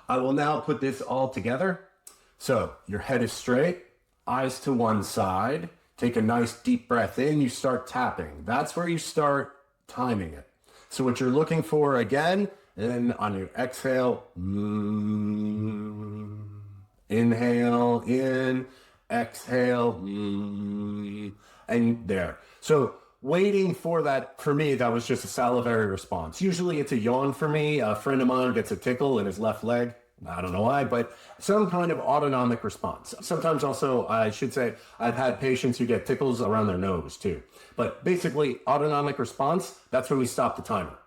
I will now put this all together. So your head is straight, eyes to one side. Take a nice deep breath in. You start tapping. That's where you start timing it. So what you're looking for again, and then on your exhale, inhale in, exhale, and there. So waiting for that, for me, that was just a salivary response. Usually it's a yawn for me. A friend of mine gets a tickle in his left leg. I don't know why, but some kind of autonomic response. Sometimes also, I should say, I've had patients who get tickles around their nose too. But basically, autonomic response, that's when we stop the timer.